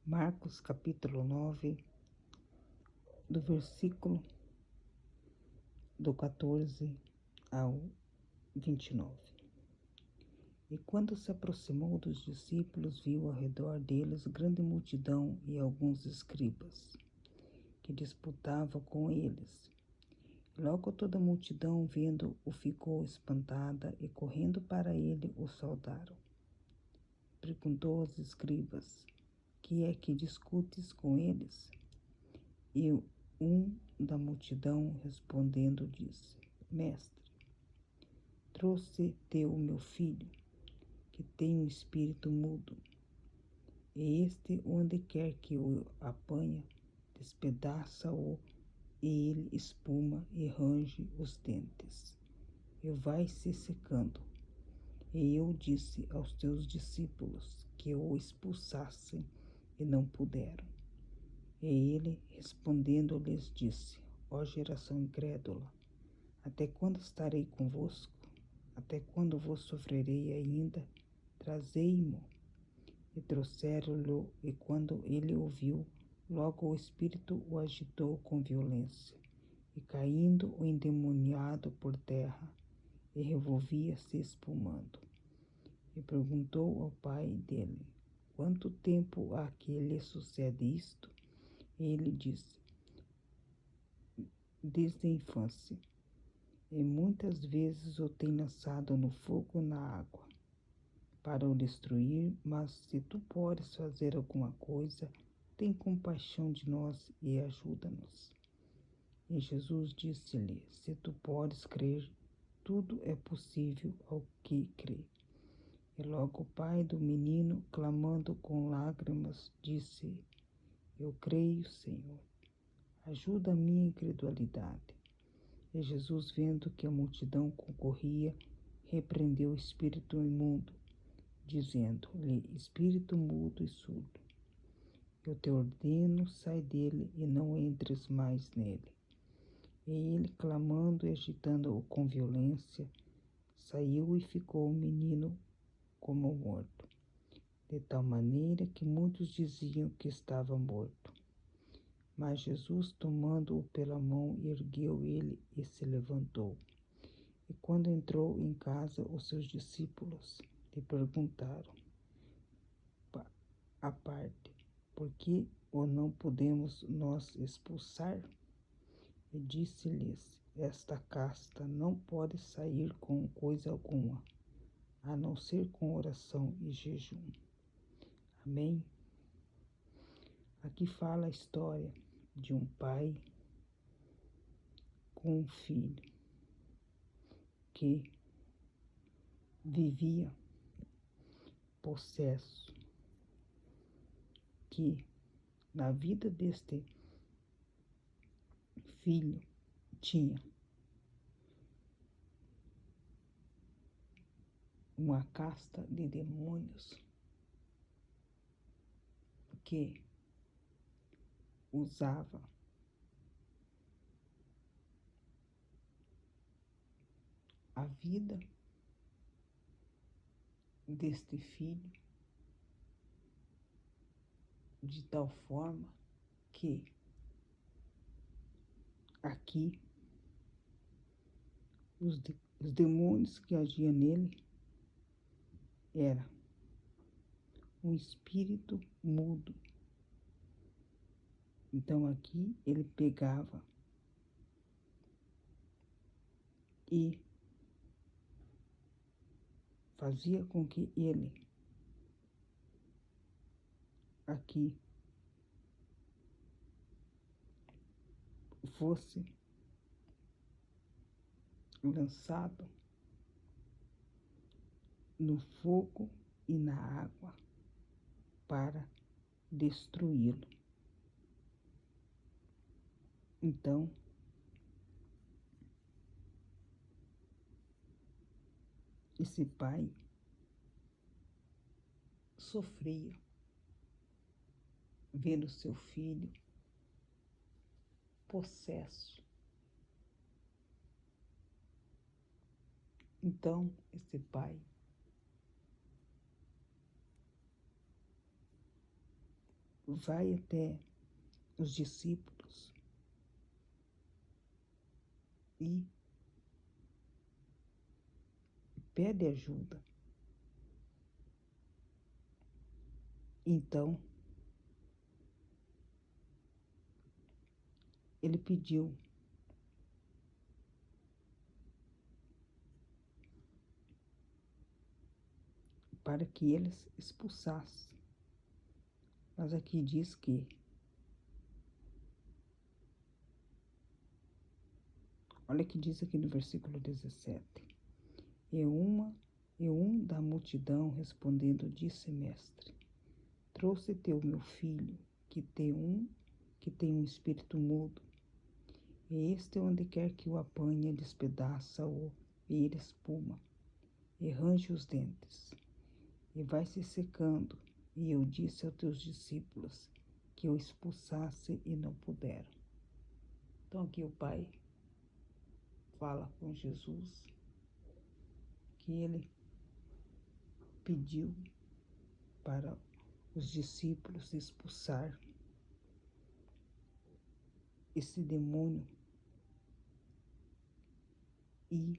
Marcos capítulo 9, do versículo do 14 ao 29. E quando se aproximou dos discípulos, viu ao redor deles grande multidão e alguns escribas, que disputavam com eles. Logo toda a multidão, vendo-o, ficou espantada e, correndo para ele, o saudaram. Perguntou aos escribas: que é que discutes com eles? E um da multidão, respondendo, disse: Mestre, trouxe-te o meu filho, que tem um espírito mudo, e este, onde quer que o apanha, despedaça-o, e ele espuma e range os dentes, e vai se secando. E eu disse aos teus discípulos que o expulsassem, e não puderam. E ele, respondendo, lhes disse: Ó geração incrédula, até quando estarei convosco? Até quando vos sofrerei ainda? Trazei-mo. E trouxeram-lhe, e quando ele ouviu, logo o espírito o agitou com violência, e caindo o endemoniado por terra, e revolvia-se espumando. E perguntou ao pai dele: Quanto tempo há que lhe sucede isto? E ele disse: Desde a infância, e muitas vezes o tem lançado no fogo e na água, para o destruir, mas se tu podes fazer alguma coisa, tem compaixão de nós e ajuda-nos. E Jesus disse-lhe: Se tu podes crer, tudo é possível ao que crê. E logo o pai do menino, clamando com lágrimas, disse: Eu creio, Senhor, ajuda a minha incredulidade. E Jesus, vendo que a multidão concorria, repreendeu o espírito imundo, dizendo-lhe: Espírito mudo e surdo, eu te ordeno, sai dele e não entres mais nele. E ele, clamando e agitando-o com violência, saiu e ficou o menino como morto, de tal maneira que muitos diziam que estava morto. Mas Jesus, tomando-o pela mão, ergueu ele e se levantou. E quando entrou em casa, os seus discípulos lhe perguntaram à parte: Por que o não podemos nós expulsar? E disse-lhes: Esta casta não pode sair com coisa alguma, a não ser com oração e jejum. Amém? Aqui fala a história de um pai com um filho que vivia possesso, que na vida deste filho tinha uma casta de demônios que usava a vida deste filho de tal forma que aqui os demônios que agiam nele era um espírito mudo. Então aqui ele pegava e fazia com que ele aqui fosse lançado no fogo e na água para destruí-lo. Então, esse pai sofria vendo seu filho possesso. Então, esse pai vai até os discípulos e pede ajuda. Então, ele pediu para que eles expulsassem. Mas aqui diz que, olha que diz aqui no versículo 17. E um da multidão respondendo disse, mestre, trouxe-te o meu filho, que tem um espírito mudo, e este onde quer que o apanha, despedaça-o e ele espuma, e range os dentes, e vai se secando. E eu disse aos teus discípulos que o expulsasse e não puderam. Então aqui o Pai fala com Jesus que ele pediu para os discípulos expulsar esse demônio e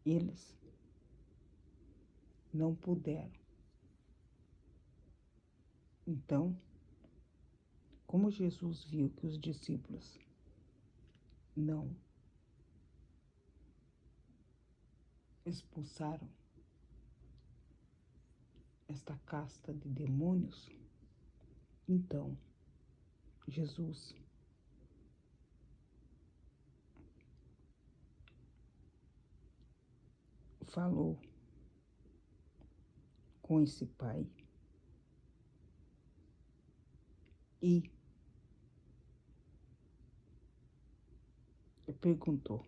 eles não puderam. Então, como Jesus viu que os discípulos não expulsaram esta casta de demônios, então Jesus falou com esse pai e perguntou: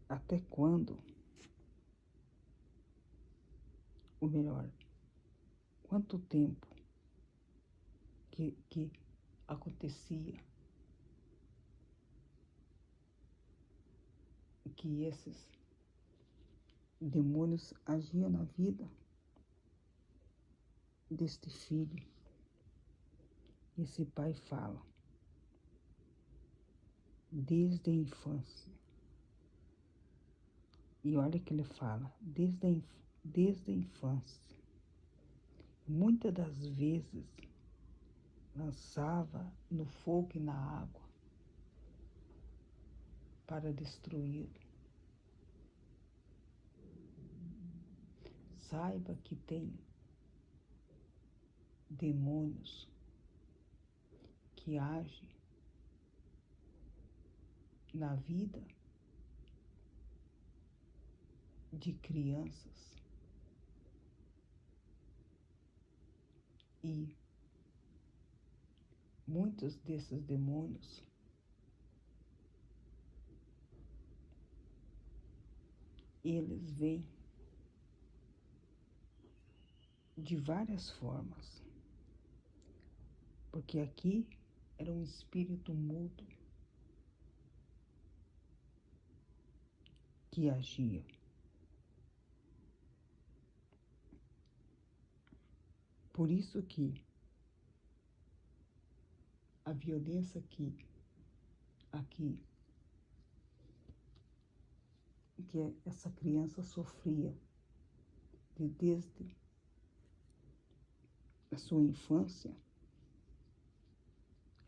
até quando, ou melhor, quanto tempo que acontecia que esses demônios agiam na vida deste filho? Esse pai fala, desde a infância. E olha que ele fala, desde a infância. Muitas das vezes lançava no fogo e na água para destruí-lo. Saiba que tem demônios que agem na vida de crianças e muitos desses demônios eles vêm de várias formas, porque aqui era um espírito mudo que agia. Por isso que a violência aqui que essa criança sofria desde a sua infância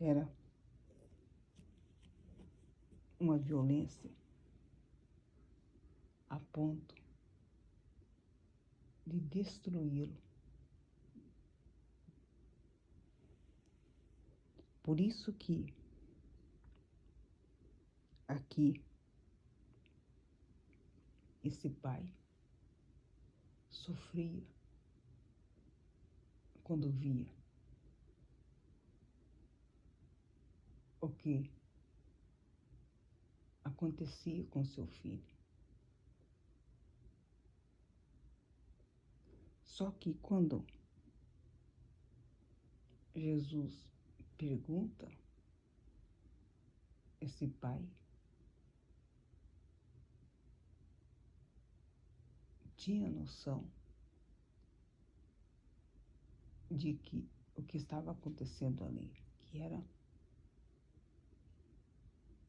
era uma violência a ponto de destruí-lo. Por isso que aqui esse pai sofria quando via o que acontecia com seu filho. Só que quando Jesus pergunta, esse pai tinha noção de que o que estava acontecendo ali, que era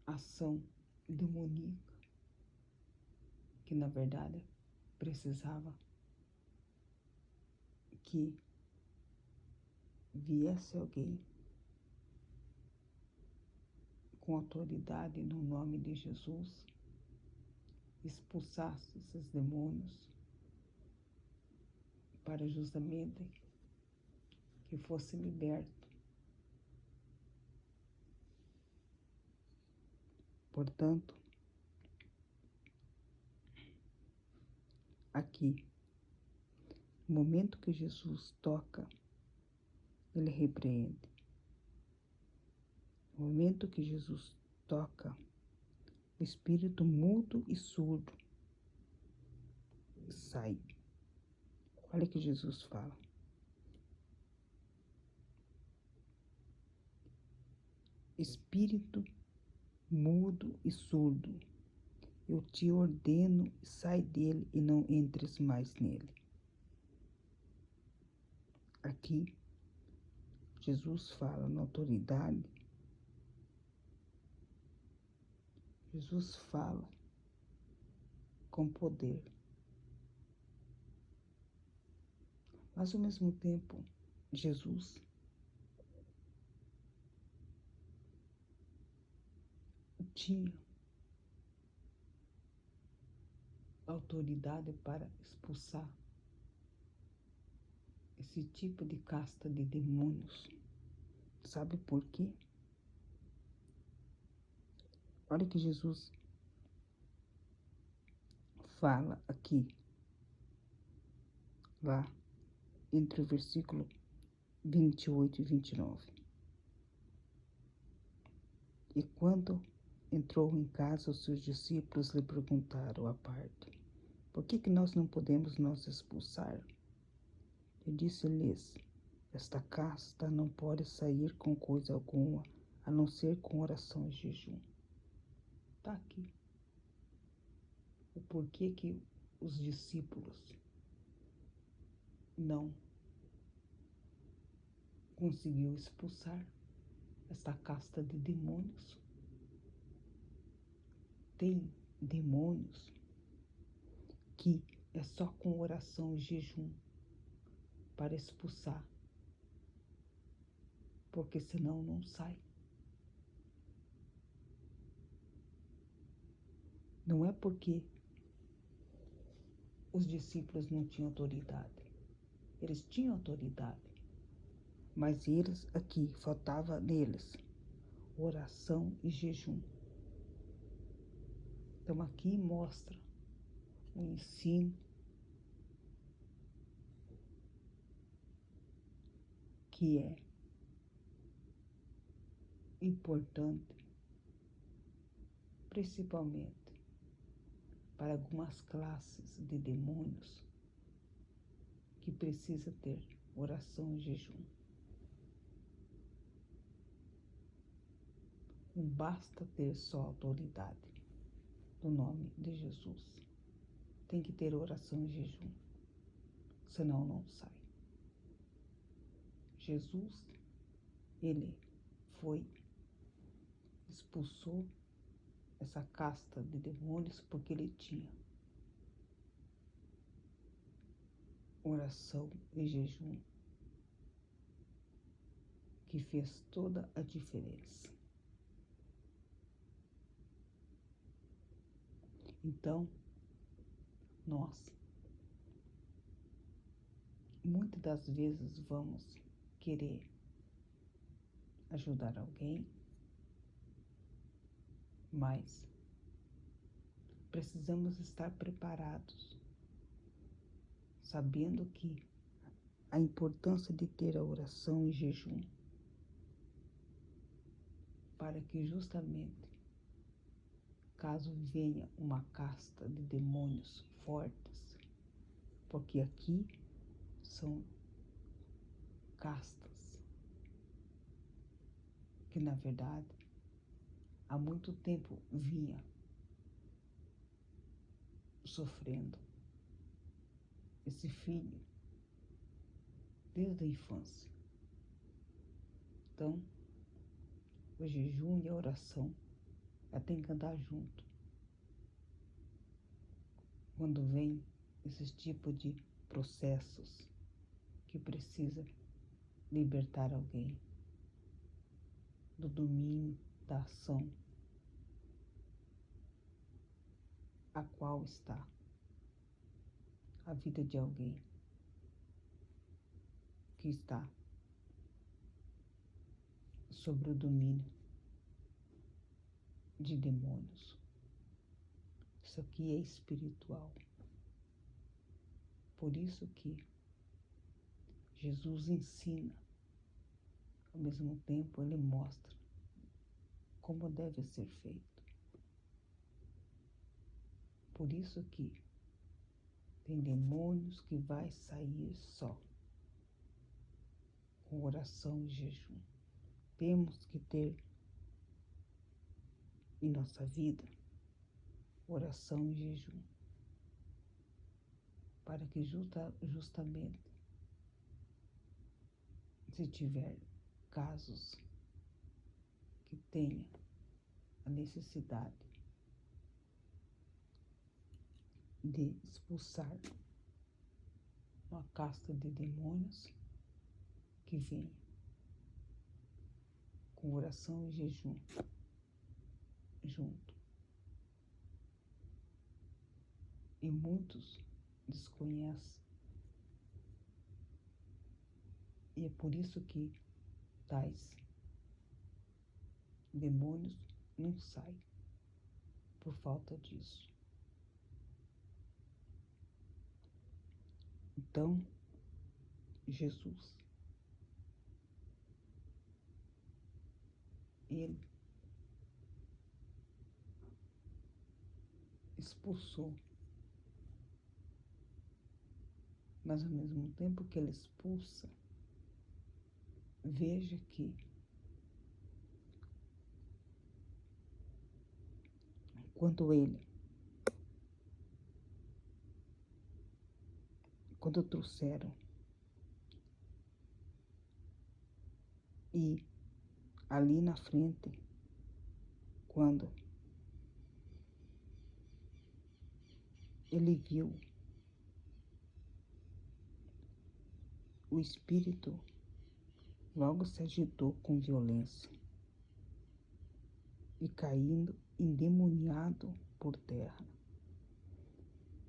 ação demoníaca, que na verdade precisava que viesse alguém com autoridade no nome de Jesus, expulsasse esses demônios para justamente que fosse liberto. Portanto, aqui, no momento que Jesus toca, ele repreende. No momento que Jesus toca, o espírito mudo e surdo sai. Olha o que Jesus fala. Espírito mudo e surdo, eu te ordeno, sai dele e não entres mais nele. Aqui, Jesus fala na autoridade. Jesus fala com poder. Mas, ao mesmo tempo, Jesus tinha autoridade para expulsar esse tipo de casta de demônios. Sabe por quê? Olha que Jesus fala aqui, lá, entre o versículo 28 e 29. E quando entrou em casa, os seus discípulos lhe perguntaram à parte: por que nós não podemos nos expulsar? E disse-lhes: esta casta não pode sair com coisa alguma, a não ser com oração e jejum. Está aqui o porquê que os discípulos não conseguiu expulsar esta casta de demônios. Tem demônios que é só com oração e jejum para expulsar, porque senão não sai. Não é porque os discípulos não tinham autoridade. Eles tinham autoridade, mas eles aqui, faltava neles oração e jejum. Então aqui mostra o ensino que é importante, principalmente para algumas classes de demônios que precisa ter oração e jejum. Não basta ter só autoridade no nome de Jesus. Tem que ter oração e jejum, senão não sai. Jesus, ele expulsou essa casta de demônios porque ele tinha oração e jejum, que fez toda a diferença. Então, nós, muitas das vezes, vamos querer ajudar alguém, mas precisamos estar preparados, sabendo que a importância de ter a oração e jejum, para que justamente, caso venha uma casta de demônios fortes, porque aqui são castas que, na verdade, há muito tempo vinha sofrendo esse filho desde a infância. Então, o jejum e a oração ela tem que andar junto. Quando vem esses tipos de processos que precisa libertar alguém do domínio da ação a qual está a vida de alguém que está sobre o domínio de demônios. Isso aqui é espiritual. Por isso que Jesus ensina, ao mesmo tempo ele mostra como deve ser feito. Por isso que tem demônios que vai sair só com oração e jejum. Temos que ter em nossa vida oração e jejum, para que justamente se tiver casos que tenha a necessidade de expulsar uma casta de demônios, que venha com oração e jejum junto. E muitos desconhecem. E é por isso que tais demônios não saem, por falta disso. Então, Jesus, ele expulsou, mas ao mesmo tempo que ele expulsa, veja que quando trouxeram e ali na frente, quando ele viu o espírito, logo se agitou com violência e caindo endemoniado por terra,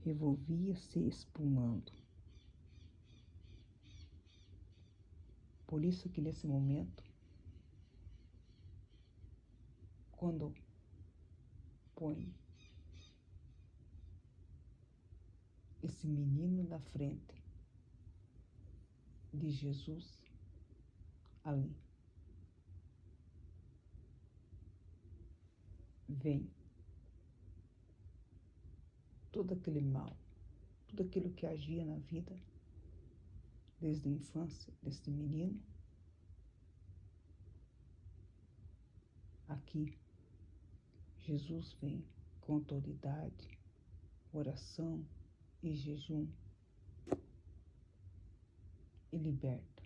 revolvia-se espumando. Por isso que nesse momento, quando põe esse menino na frente de Jesus, ali vem todo aquele mal, tudo aquilo que agia na vida desde a infância desse menino. Aqui, Jesus vem com autoridade, oração e jejum e liberta.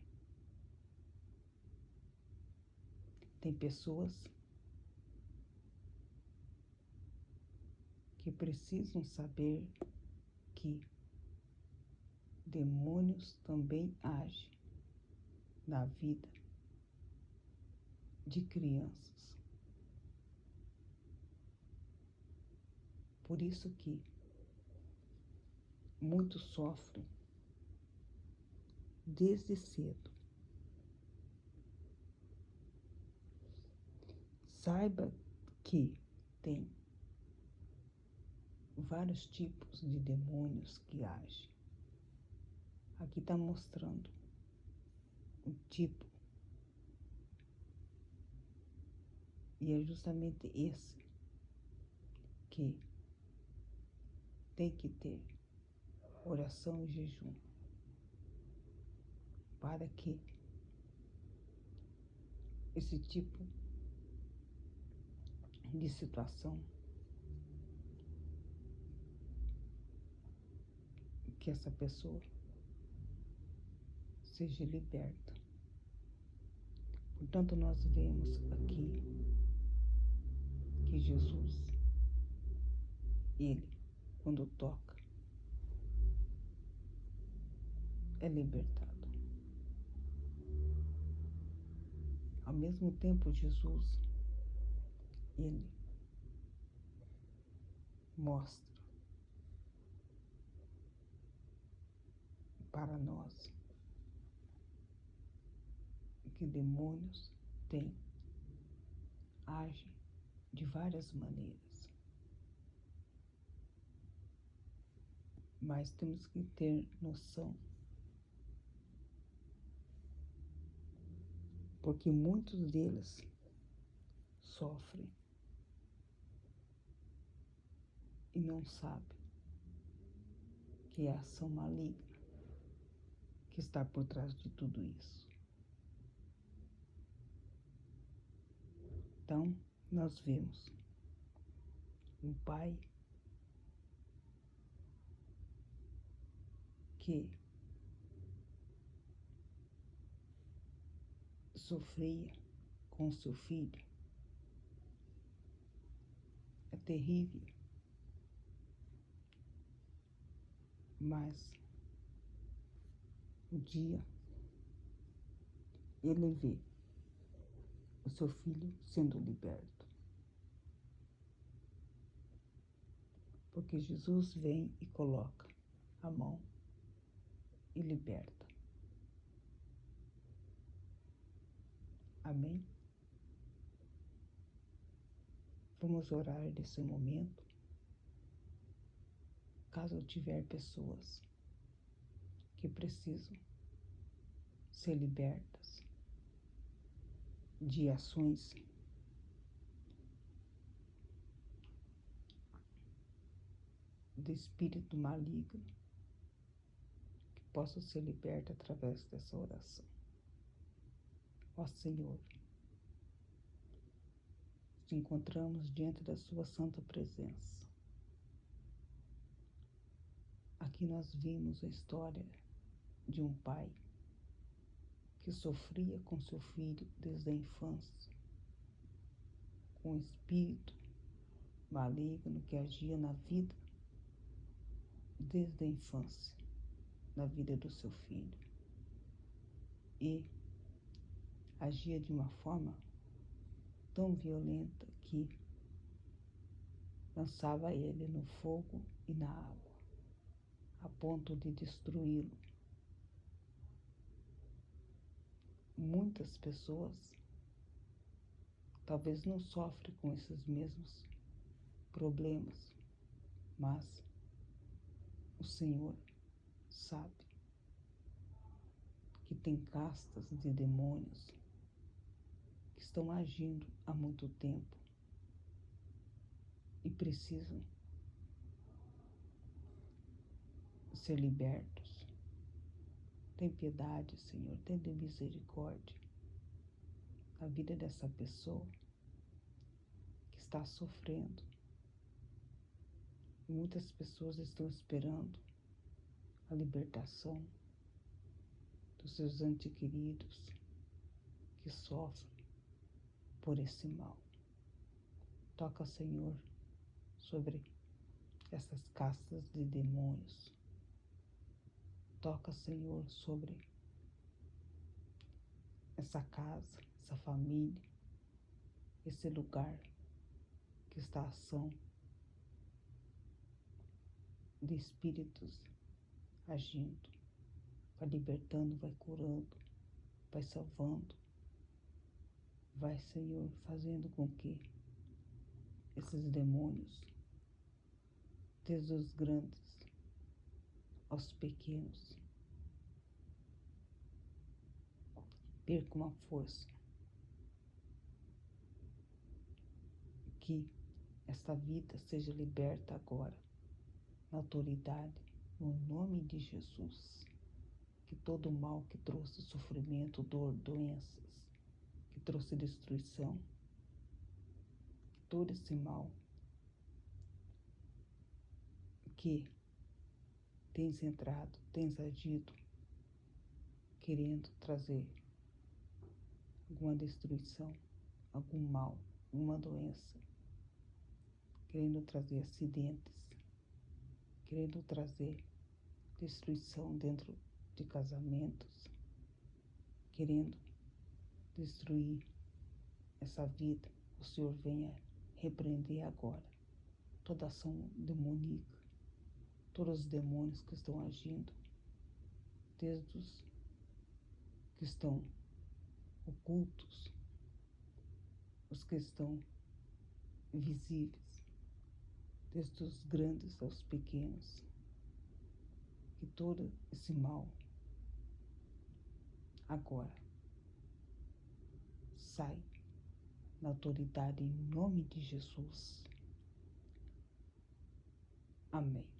Tem pessoas que precisam saber que demônios também agem na vida de crianças. Por isso que muitos sofrem desde cedo. Saiba que tem vários tipos de demônios que agem. Aqui está mostrando o tipo. E é justamente esse que tem que ter oração e jejum para que esse tipo de situação que essa pessoa seja liberta. Portanto, nós vemos aqui que Jesus, ele, quando toca, é libertado. Ao mesmo tempo, Jesus, ele mostra para nós que demônios agem de várias maneiras. Mas temos que ter noção, porque muitos deles sofrem e não sabem que é a ação maligna que está por trás de tudo isso. Então, nós vemos um pai que sofria com seu filho. É terrível, mas um dia ele vê o seu filho sendo liberto. Porque Jesus vem e coloca a mão e liberta. Amém? Vamos orar nesse momento. Caso tiver pessoas que precisam ser libertas de ações do espírito maligno, que possam ser libertas através dessa oração. Ó Senhor, nos encontramos diante da sua santa presença. Aqui nós vimos a história de um pai que sofria com seu filho desde a infância, com um espírito maligno que agia na vida desde a infância, na vida do seu filho. E agia de uma forma tão violenta que lançava ele no fogo e na água, a ponto de destruí-lo. Muitas pessoas talvez não sofrem com esses mesmos problemas, mas o Senhor sabe que tem castas de demônios que estão agindo há muito tempo e precisam ser libertos. Tem piedade, Senhor, tem misericórdia na vida dessa pessoa que está sofrendo. E muitas pessoas estão esperando a libertação dos seus entes queridos que sofrem por esse mal. Toca, Senhor, sobre essas castas de demônios. Toca, Senhor, sobre essa casa, essa família, esse lugar que está a ação de espíritos agindo. Vai libertando, vai curando, vai salvando. Vai, Senhor, fazendo com que esses demônios, desde os grandes aos pequenos, percam a força. Que esta vida seja liberta agora, na autoridade, no nome de Jesus. Que todo mal que trouxe sofrimento, dor, doenças, que trouxe destruição, todo esse mal que tens entrado, tens agido, querendo trazer alguma destruição, algum mal, alguma doença, querendo trazer acidentes, querendo trazer destruição dentro de casamentos, querendo destruir essa vida, o Senhor venha repreender agora toda ação demoníaca, todos os demônios que estão agindo, desde os que estão ocultos, os que estão visíveis, desde os grandes aos pequenos, que todo esse mal agora sai na autoridade em nome de Jesus. Amém.